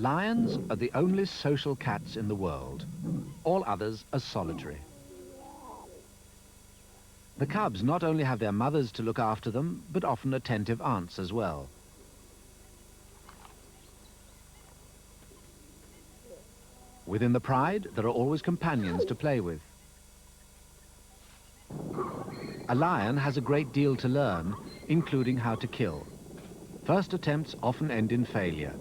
Lions are the only social cats in the world. All others are solitary. The cubs not only have their mothers to look after them, but often attentive aunts as well. Within the pride, there are always companions to play with. A lion has a great deal to learn, including how to kill. First attempts often end in failure.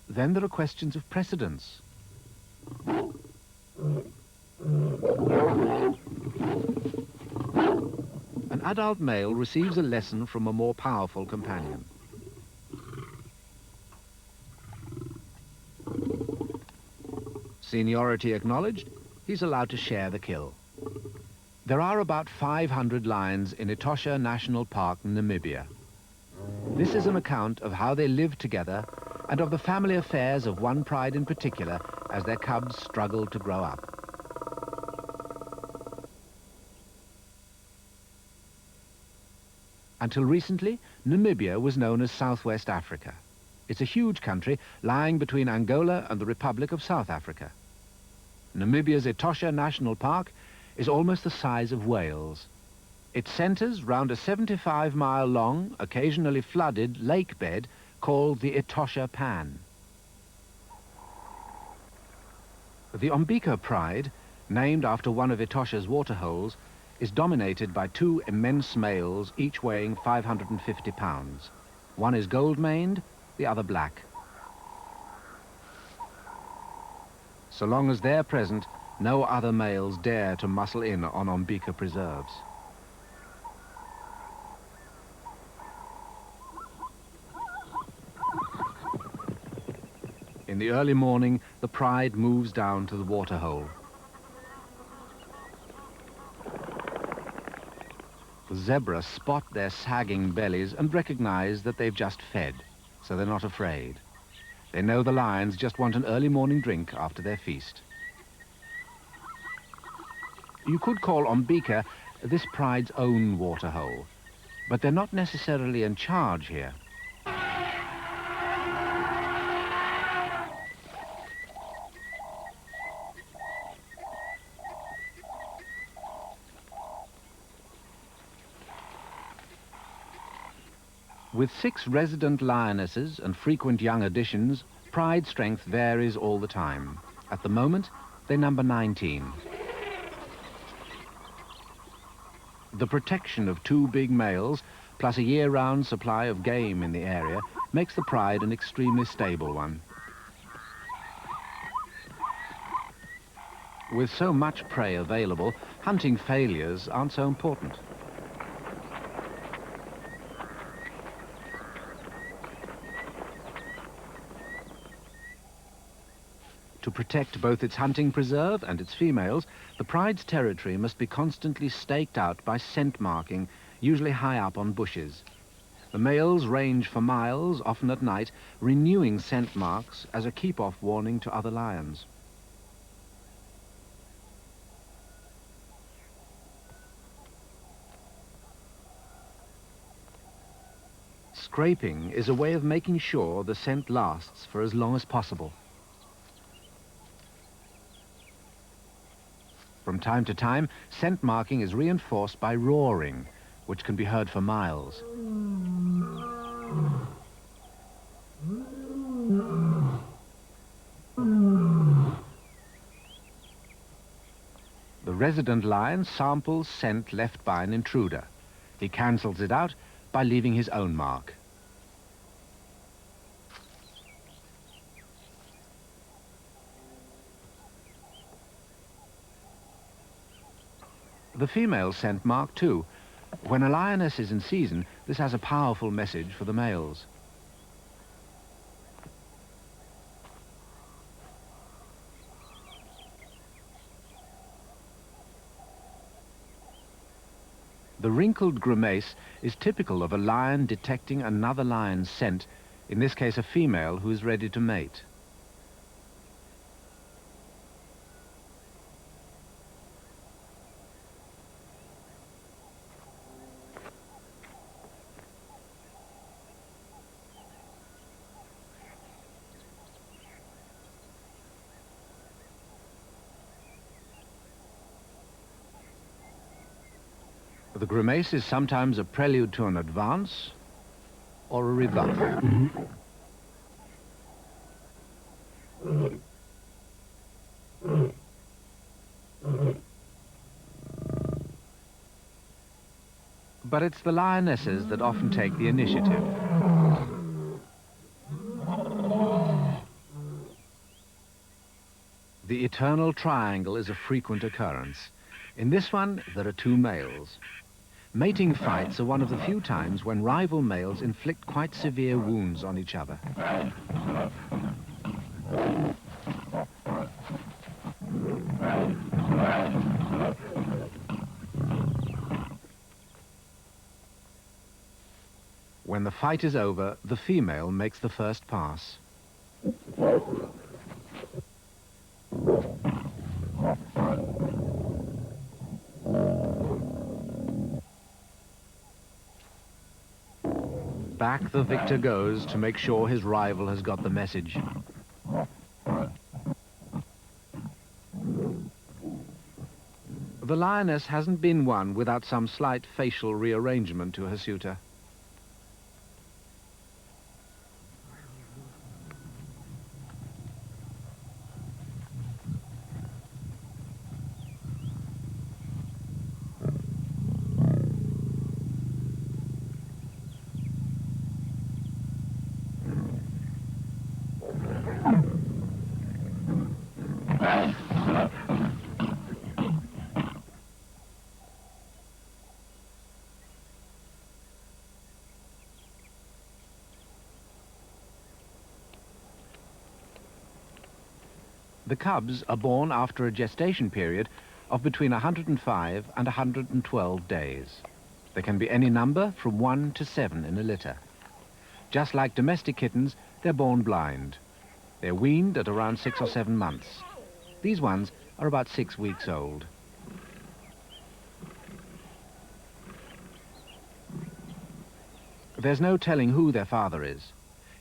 Then there are questions of precedence. An adult male receives a lesson from a more powerful companion. Seniority acknowledged, he's allowed to share the kill. There are about 500 lions in Etosha National Park, Namibia. This is an account of how they live together and of the family affairs of one pride in particular as their cubs struggle to grow up. Until recently, Namibia was known as Southwest Africa. It's a huge country lying between Angola and the Republic of South Africa. Namibia's Etosha National Park is almost the size of Wales. It centres round a 75-mile-long, occasionally flooded lake bed called the Etosha Pan. The Ombika Pride, named after one of Etosha's waterholes, is dominated by two immense males, each weighing 550 pounds. One is gold-maned, the other black. So long as they're present, no other males dare to muscle in on Ombika preserves. In the early morning, the pride moves down to the waterhole. The zebra spot their sagging bellies and recognize that they've just fed, so they're not afraid. They know the lions just want an early morning drink after their feast. You could call Ombika this pride's own waterhole, but they're not necessarily in charge here. With 6 resident lionesses and frequent young additions, pride strength varies all the time. At the moment, they number 19. The protection of 2 big males, plus a year-round supply of game in the area, makes the pride an extremely stable one. With so much prey available, hunting failures aren't so important. To protect both its hunting preserve and its females, the pride's territory must be constantly staked out by scent marking, usually high up on bushes. The males range for miles, often at night, renewing scent marks as a keep-off warning to other lions. Scraping is a way of making sure the scent lasts for as long as possible. From time to time, scent marking is reinforced by roaring, which can be heard for miles. The resident lion samples scent left by an intruder. He cancels it out by leaving his own mark. The females scent mark too. When a lioness is in season, this has a powerful message for the males. The wrinkled grimace is typical of a lion detecting another lion's scent, in this case a female who is ready to mate. The grimace is sometimes a prelude to an advance or a rebuff. But it's the lionesses that often take the initiative. The eternal triangle is a frequent occurrence. In this one, there are two males. Mating fights are one of the few times when rival males inflict quite severe wounds on each other. When the fight is over, the female makes the first pass. Back the victor goes to make sure his rival has got the message. The lioness hasn't been won without some slight facial rearrangement to her suitor. The cubs are born after a gestation period of between 105 and 112 days. There can be any number from 1 to 7 in a litter. Just like domestic kittens, they're born blind. They're weaned at around 6 or 7 months. These ones are about 6 weeks old. There's no telling who their father is.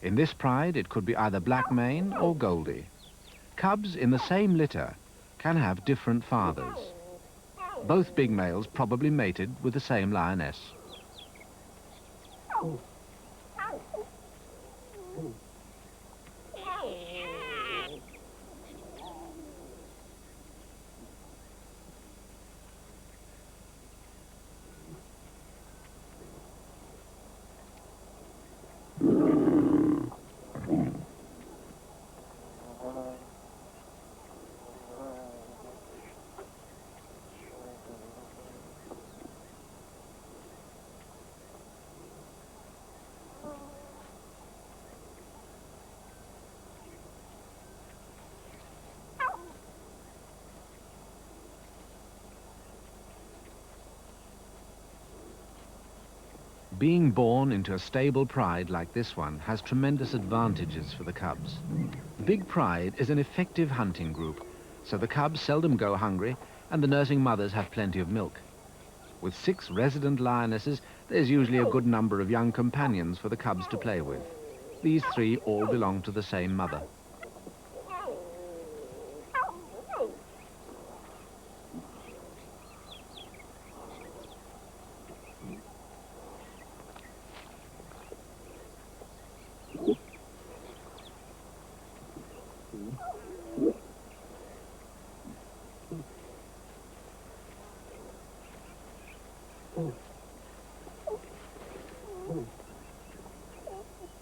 In this pride, it could be either black mane or Goldie. Cubs in the same litter can have different fathers. Both big males probably mated with the same lioness. Being born into a stable pride like this one has tremendous advantages for the cubs. Big pride is an effective hunting group, so the cubs seldom go hungry and the nursing mothers have plenty of milk. With 6 resident lionesses, there's usually a good number of young companions for the cubs to play with. These 3 all belong to the same mother.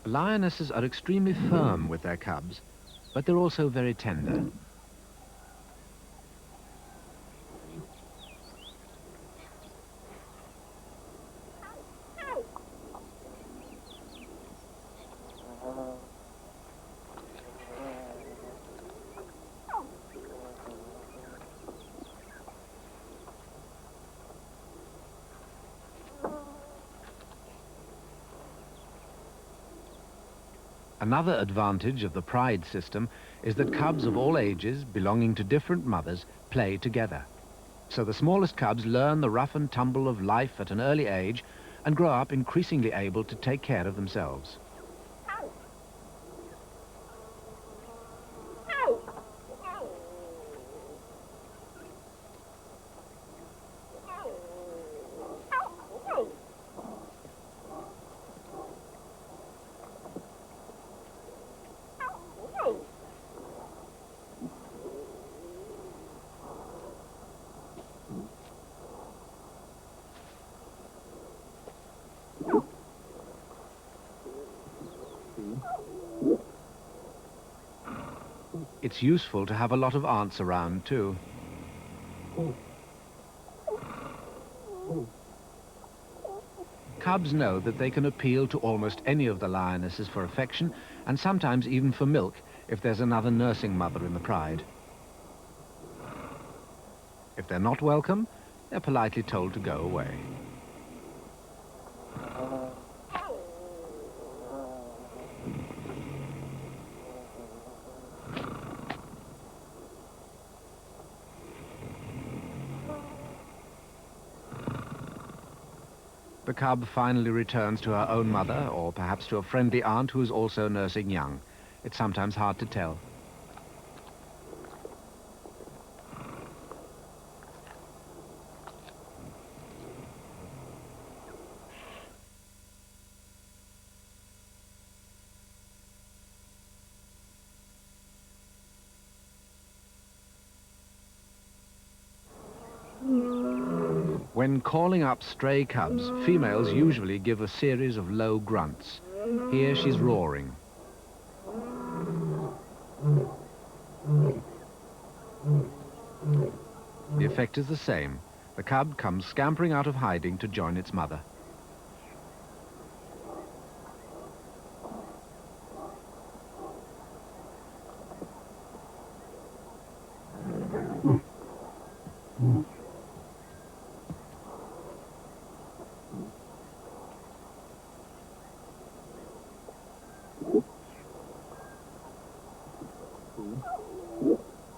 Lionesses are extremely firm with their cubs, but they're also very tender. Another advantage of the pride system is that cubs of all ages belonging to different mothers play together. So the smallest cubs learn the rough and tumble of life at an early age and grow up increasingly able to take care of themselves. It's useful to have a lot of aunts around, too. Cubs know that they can appeal to almost any of the lionesses for affection, and sometimes even for milk, if there's another nursing mother in the pride. If they're not welcome, they're politely told to go away. The cub finally returns to her own mother, or perhaps to a friendly aunt who's also nursing young. It's sometimes hard to tell. When calling up stray cubs, females usually give a series of low grunts. Here she's roaring. The effect is the same. The cub comes scampering out of hiding to join its mother.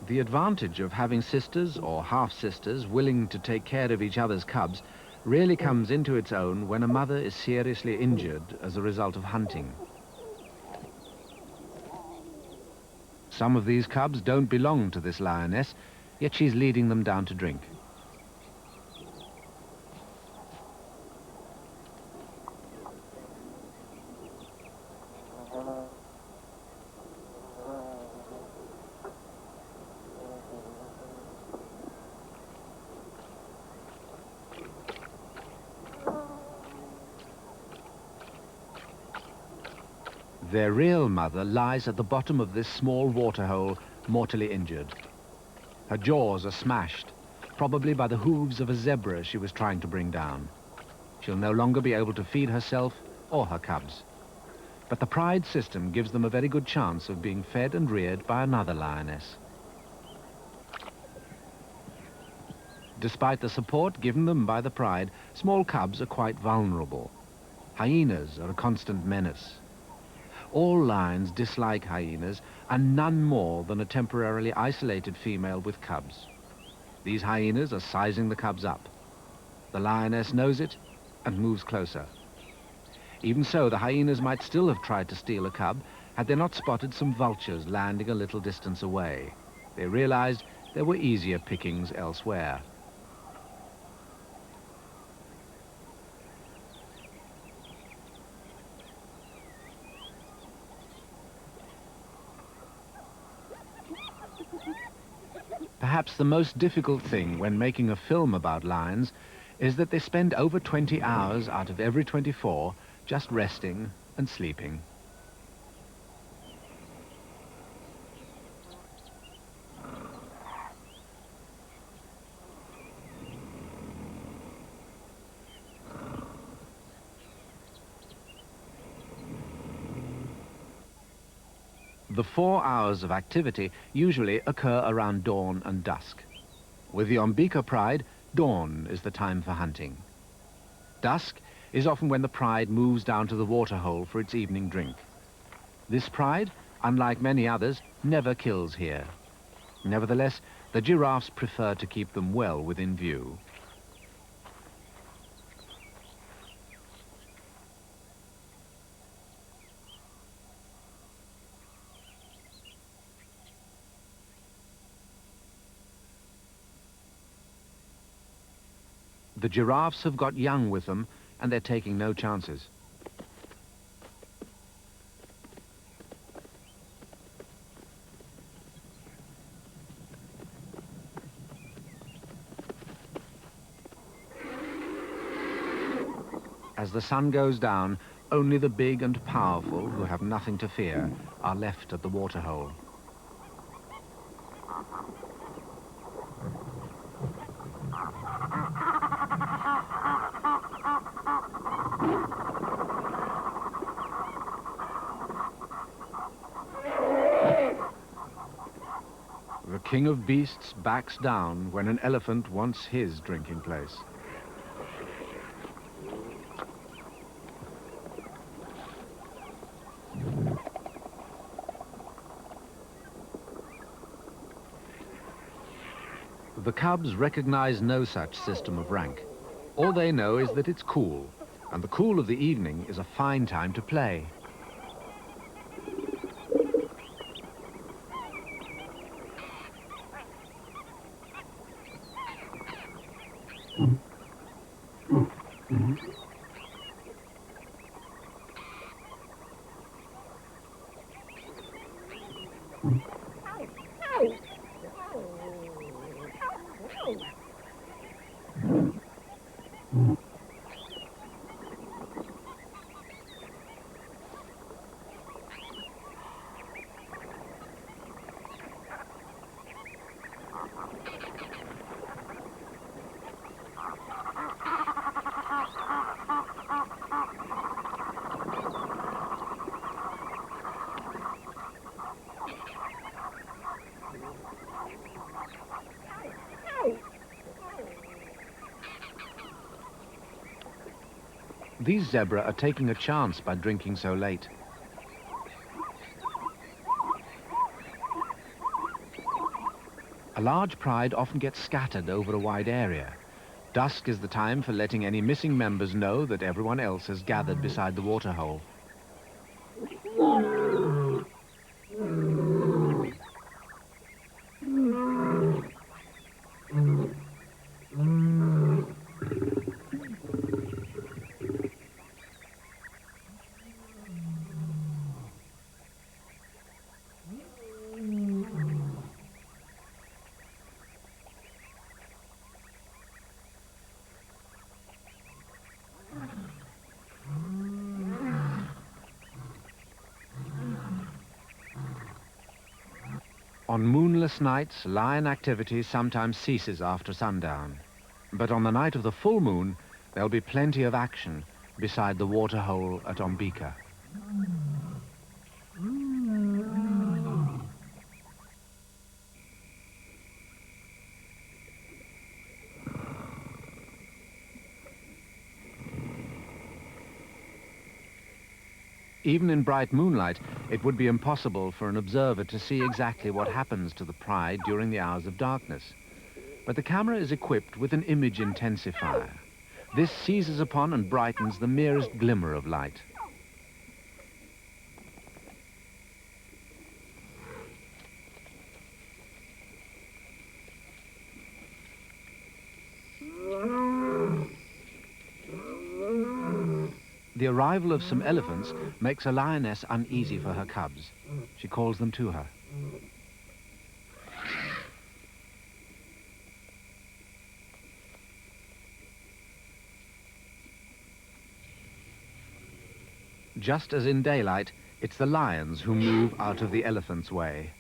The advantage of having sisters or half-sisters willing to take care of each other's cubs really comes into its own when a mother is seriously injured as a result of hunting. Some of these cubs don't belong to this lioness, yet she's leading them down to drink. Their real mother lies at the bottom of this small waterhole, mortally injured. Her jaws are smashed, probably by the hooves of a zebra she was trying to bring down. She'll no longer be able to feed herself or her cubs. But the pride system gives them a very good chance of being fed and reared by another lioness. Despite the support given them by the pride, small cubs are quite vulnerable. Hyenas are a constant menace. All lions dislike hyenas, and none more than a temporarily isolated female with cubs. These hyenas are sizing the cubs up. The lioness knows it and moves closer. Even so, the hyenas might still have tried to steal a cub had they not spotted some vultures landing a little distance away. They realized there were easier pickings elsewhere. Perhaps the most difficult thing when making a film about lions is that they spend over 20 hours out of every 24 just resting and sleeping. The 4 hours of activity usually occur around dawn and dusk. With the Ombika pride, dawn is the time for hunting. Dusk is often when the pride moves down to the waterhole for its evening drink. This pride, unlike many others, never kills here. Nevertheless, the giraffes prefer to keep them well within view. The giraffes have got young with them, and they're taking no chances. As the sun goes down, only the big and powerful, who have nothing to fear, are left at the waterhole. king of beasts backs down when an elephant wants his drinking place. The cubs recognize no such system of rank. All they know is that it's cool, and the cool of the evening is a fine time to play. These zebra are taking a chance by drinking so late. A large pride often gets scattered over a wide area. Dusk is the time for letting any missing members know that everyone else has gathered beside the waterhole. On moonless nights, lion activity sometimes ceases after sundown. But on the night of the full moon, there'll be plenty of action beside the waterhole at Ombika. Even in bright moonlight, it would be impossible for an observer to see exactly what happens to the pride during the hours of darkness. But the camera is equipped with an image intensifier. This seizes upon and brightens the merest glimmer of light. The arrival of some elephants makes a lioness uneasy for her cubs. She calls them to her. Just as in daylight, it's the lions who move out of the elephants' way.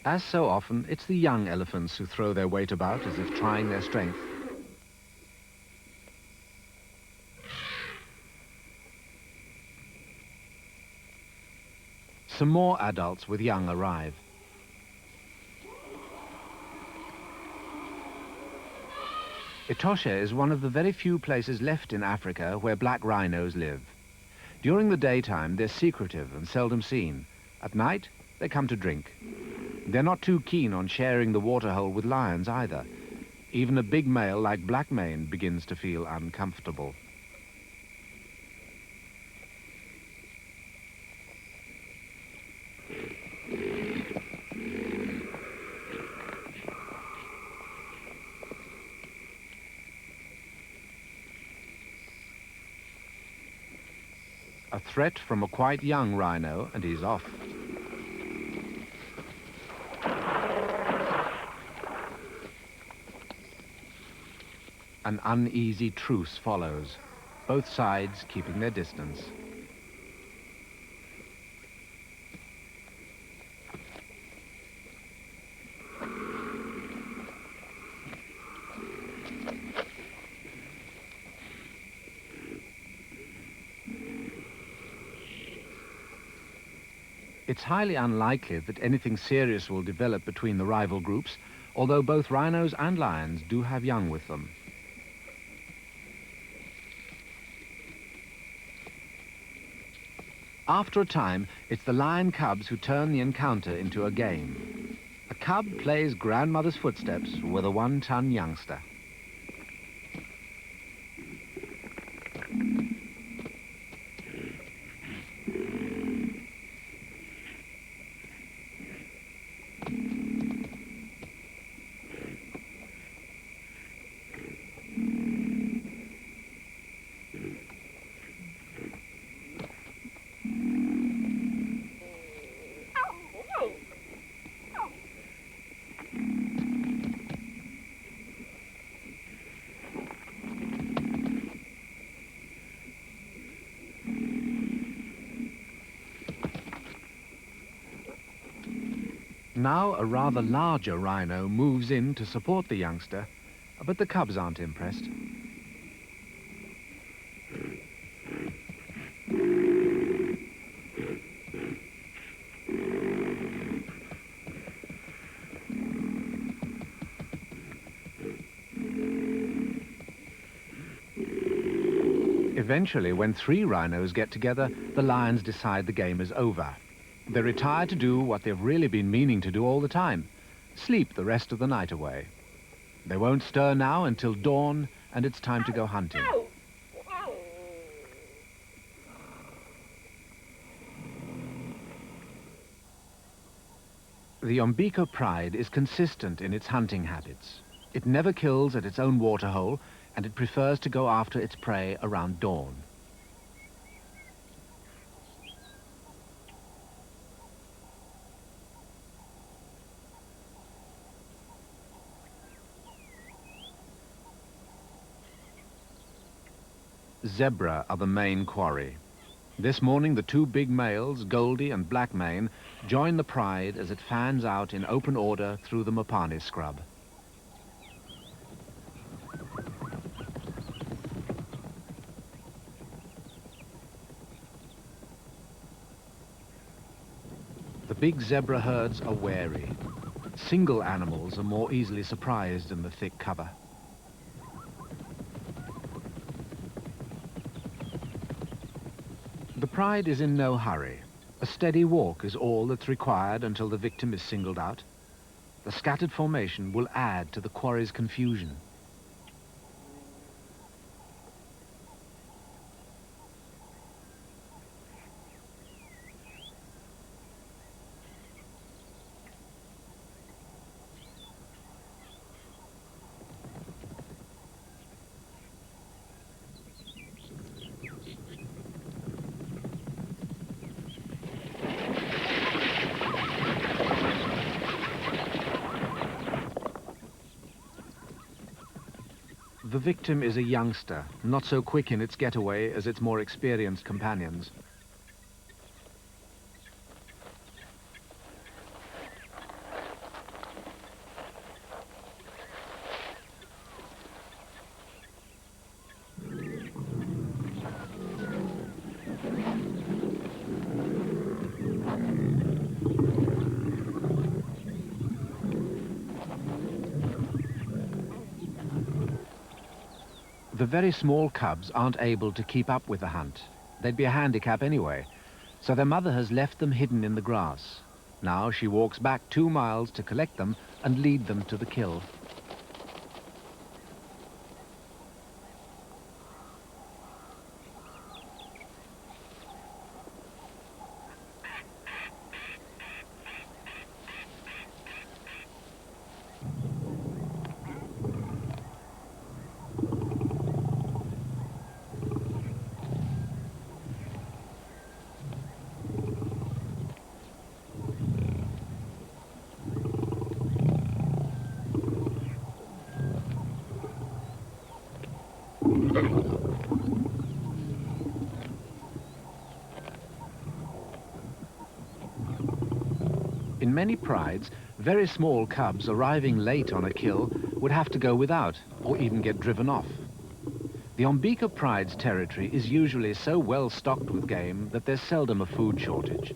As so often, it's the young elephants who throw their weight about as if trying their strength. Some more adults with young arrive. Etosha is one of the very few places left in Africa where black rhinos live. During the daytime, they're secretive and seldom seen. At night, they come to drink. They're not too keen on sharing the waterhole with lions either. Even a big male like Blackmane begins to feel uncomfortable. A threat from a quite young rhino, and he's off. An uneasy truce follows, both sides keeping their distance. It's highly unlikely that anything serious will develop between the rival groups, although both rhinos and lions do have young with them. After a time, it's the lion cubs who turn the encounter into a game. A cub plays grandmother's footsteps with a one-ton youngster. Now a rather larger rhino moves in to support the youngster, but the cubs aren't impressed. Eventually, when 3 rhinos get together, the lions decide the game is over. They retire to do what they've really been meaning to do all the time, sleep the rest of the night away. They won't stir now until dawn, and it's time to go hunting. The Ombiko pride is consistent in its hunting habits. It never kills at its own waterhole, and it prefers to go after its prey around dawn. Zebra are the main quarry. This morning the 2 big males, Goldie and Blackmane, join the pride as it fans out in open order through the Mopane scrub. The big zebra herds are wary. Single animals are more easily surprised in the thick cover. The pride is in no hurry. A steady walk is all that's required until the victim is singled out. The scattered formation will add to the quarry's confusion. The victim is a youngster, not so quick in its getaway as its more experienced companions. The very small cubs aren't able to keep up with the hunt. They'd be a handicap anyway, so their mother has left them hidden in the grass. Now she walks back 2 miles to collect them and lead them to the kill. In many prides, very small cubs arriving late on a kill would have to go without, or even get driven off. The Ombiko pride's territory is usually so well stocked with game that there's seldom a food shortage.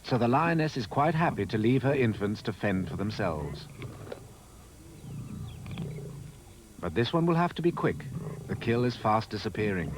so the lioness is quite happy to leave her infants to fend for themselves. But this one will have to be quick. The kill is fast disappearing.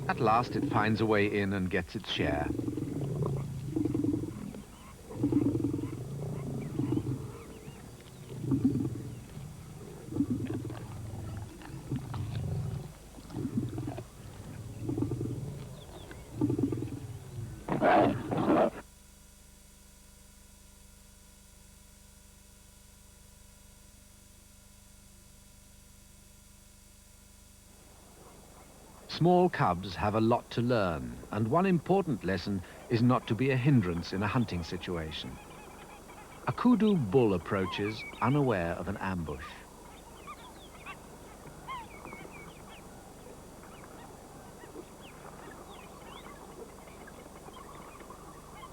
At last it finds a way in and gets its share. Small cubs have a lot to learn, and one important lesson is not to be a hindrance in a hunting situation. A kudu bull approaches, unaware of an ambush.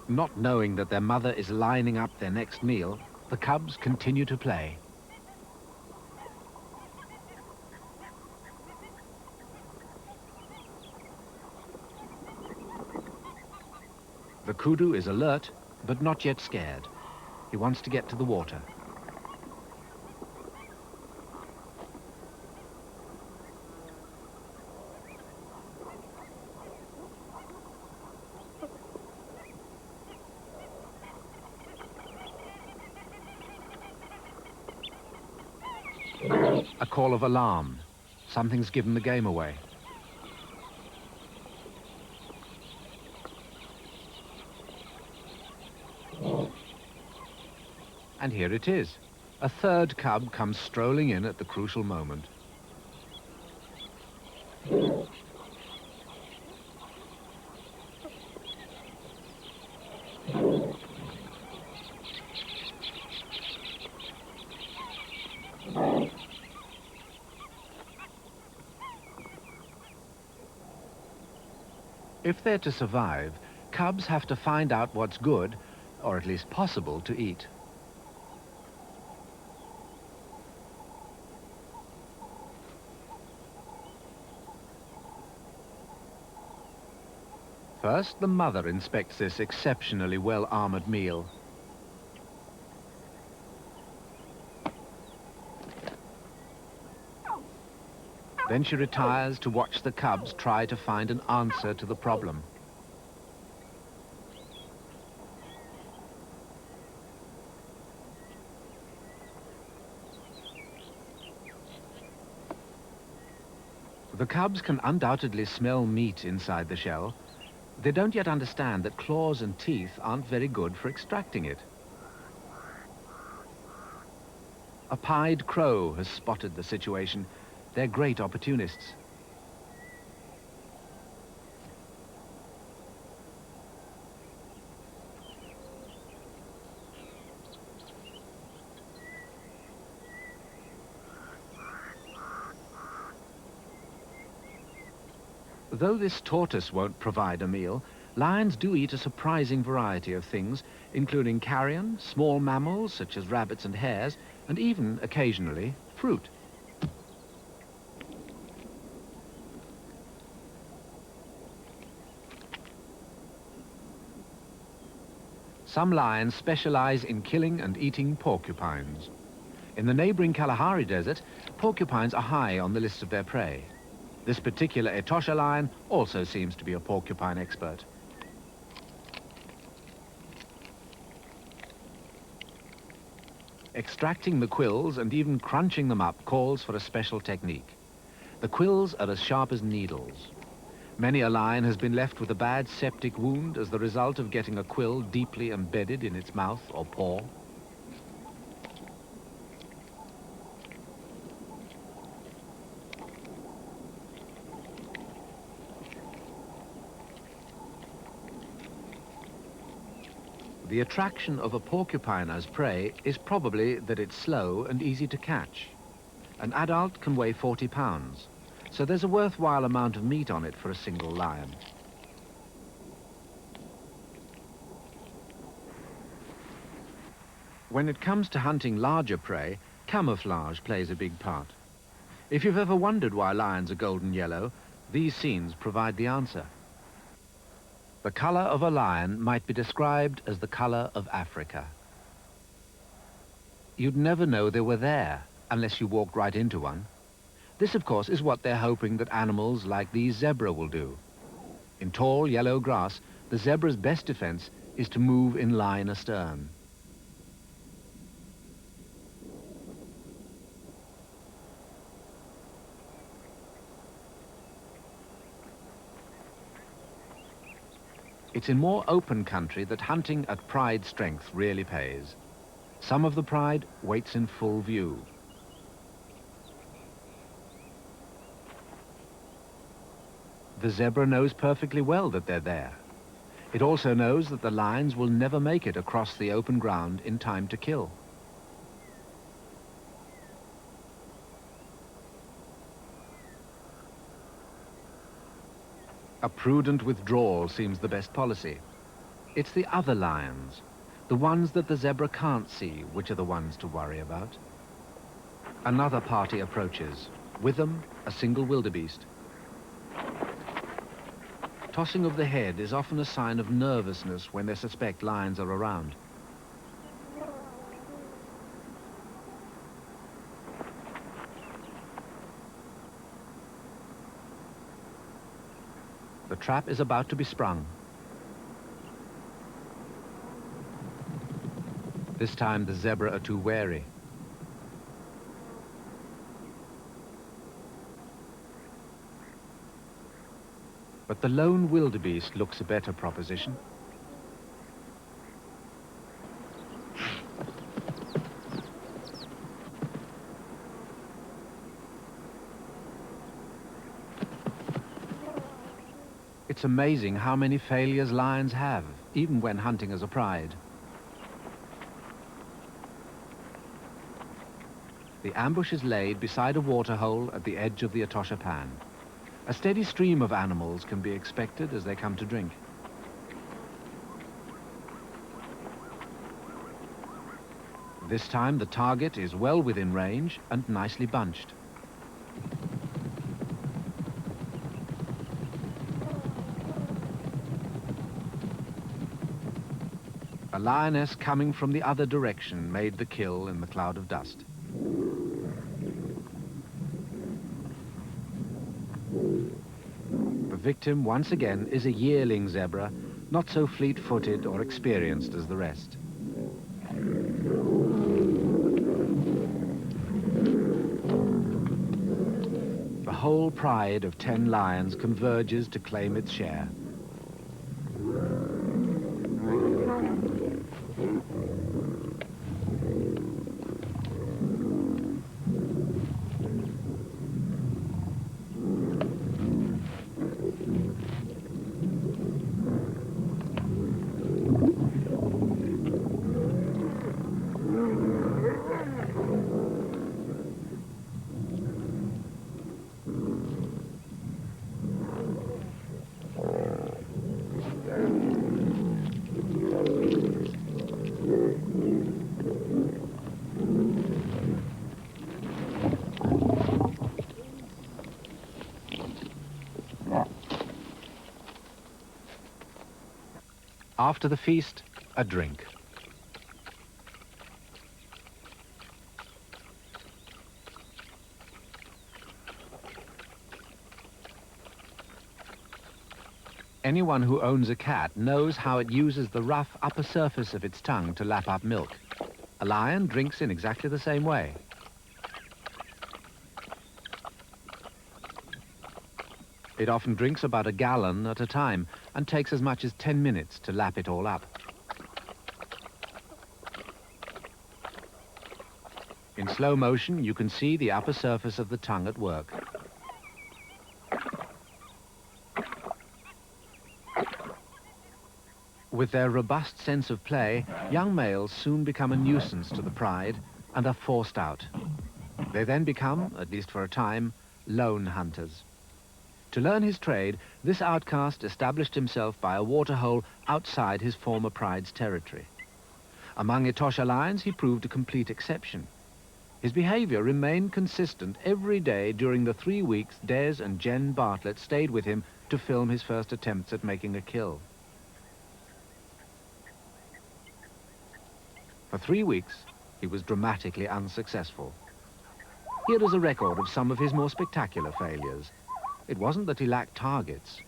Not knowing that their mother is lining up their next meal, the cubs continue to play. The kudu is alert, but not yet scared. He wants to get to the water. A call of alarm. Something's given the game away. And here it is. A third cub comes strolling in at the crucial moment. If they're to survive, cubs have to find out what's good, or at least possible, to eat. First, the mother inspects this exceptionally well-armored meal. Then she retires to watch the cubs try to find an answer to the problem. The cubs can undoubtedly smell meat inside the shell. They don't yet understand that claws and teeth aren't very good for extracting it. A pied crow has spotted the situation. They're great opportunists. Though this tortoise won't provide a meal, lions do eat a surprising variety of things, including carrion, small mammals such as rabbits and hares, and even, occasionally, fruit. Some lions specialize in killing and eating porcupines. In the neighboring Kalahari Desert, porcupines are high on the list of their prey. This particular Etosha lion also seems to be a porcupine expert. Extracting the quills and even crunching them up calls for a special technique. The quills are as sharp as needles. Many a lion has been left with a bad septic wound as the result of getting a quill deeply embedded in its mouth or paw. The attraction of a porcupine as prey is probably that it's slow and easy to catch. An adult can weigh 40 pounds, so there's a worthwhile amount of meat on it for a single lion. When it comes to hunting larger prey, camouflage plays a big part. If you've ever wondered why lions are golden yellow, these scenes provide the answer. The color of a lion might be described as the color of Africa. You'd never know they were there unless you walked right into one. This, of course, is what they're hoping that animals like these zebra will do. In tall yellow grass, the zebra's best defense is to move in line astern. It's in more open country that hunting at pride strength really pays. Some of the pride waits in full view. The zebra knows perfectly well that they're there. It also knows that the lions will never make it across the open ground in time to kill. A prudent withdrawal seems the best policy. It's the other lions, the ones that the zebra can't see, which are the ones to worry about. Another party approaches. With them, a single wildebeest. Tossing of the head is often a sign of nervousness when they suspect lions are around. The trap is about to be sprung. This time the zebra are too wary. But the lone wildebeest looks a better proposition. It's amazing how many failures lions have, even when hunting as a pride. The ambush is laid beside a waterhole at the edge of the Etosha Pan. A steady stream of animals can be expected as they come to drink. This time the target is well within range and nicely bunched. A lioness coming from the other direction made the kill in the cloud of dust. The victim, once again, is a yearling zebra, not so fleet-footed or experienced as the rest. The whole pride of 10 lions converges to claim its share. After the feast, a drink. Anyone who owns a cat knows how it uses the rough upper surface of its tongue to lap up milk. A lion drinks in exactly the same way. It often drinks about a gallon at a time and takes as much as 10 minutes to lap it all up. In slow motion, you can see the upper surface of the tongue at work. With their robust sense of play, young males soon become a nuisance to the pride and are forced out. They then become, at least for a time, lone hunters. To learn his trade, this outcast established himself by a waterhole outside his former pride's territory. Among Etosha lions, he proved a complete exception. His behavior remained consistent every day during the 3 weeks Des and Jen Bartlett stayed with him to film his first attempts at making a kill. For 3 weeks, he was dramatically unsuccessful. Here is a record of some of his more spectacular failures. It wasn't that he lacked targets.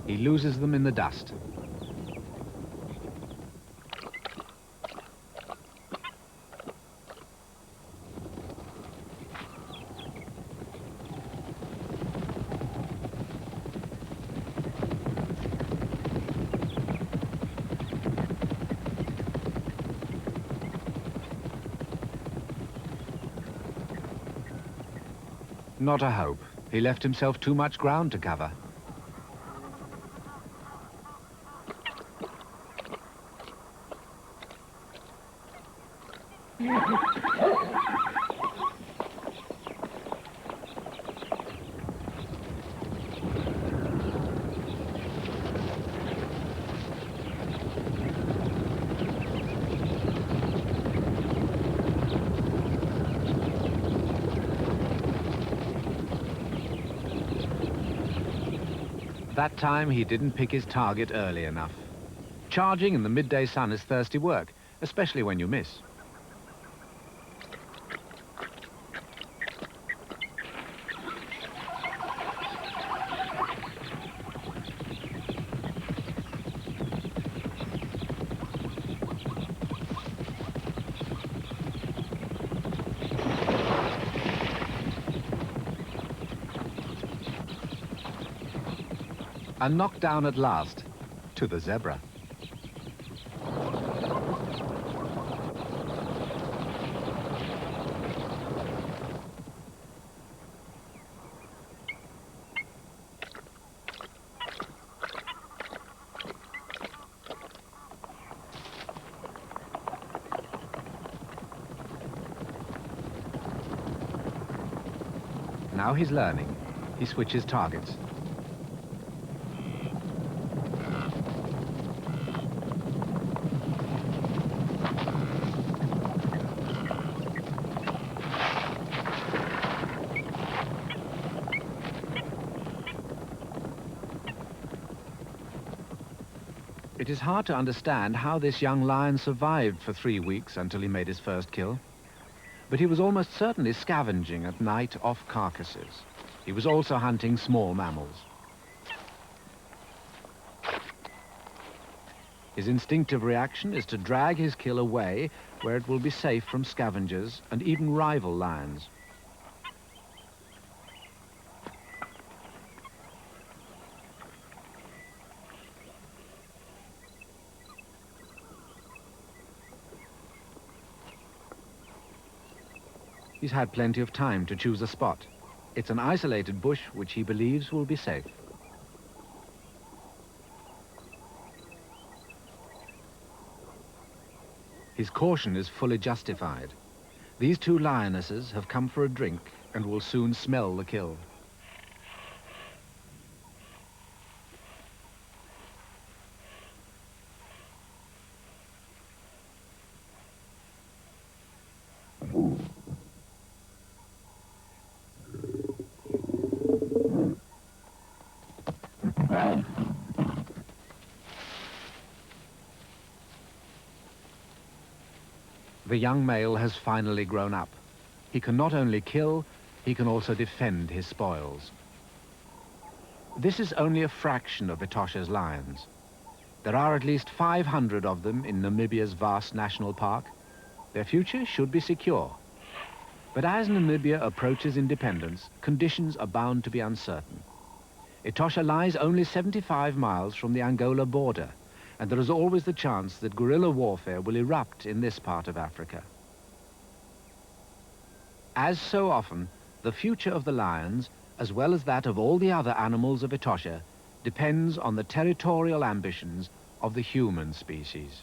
He loses them in the dust. Not a hope. He left himself too much ground to cover. That time he didn't pick his target early enough. Charging in the midday sun is thirsty work, especially when you miss. A knockdown at last, to the zebra. Now he's learning. He switches targets. It is hard to understand how this young lion survived for 3 weeks until he made his first kill. But he was almost certainly scavenging at night off carcasses. He was also hunting small mammals. His instinctive reaction is to drag his kill away where it will be safe from scavengers and even rival lions. He's had plenty of time to choose a spot. It's an isolated bush which he believes will be safe. His caution is fully justified. These two lionesses have come for a drink and will soon smell the kill. The young male has finally grown up. He can not only kill, he can also defend his spoils. This is only a fraction of Etosha's lions. There are at least 500 of them in Namibia's vast national park. Their future should be secure. But as Namibia approaches independence, conditions are bound to be uncertain. Etosha lies only 75 miles from the Angola border, and there is always the chance that guerrilla warfare will erupt in this part of Africa. As so often, the future of the lions, as well as that of all the other animals of Etosha, depends on the territorial ambitions of the human species.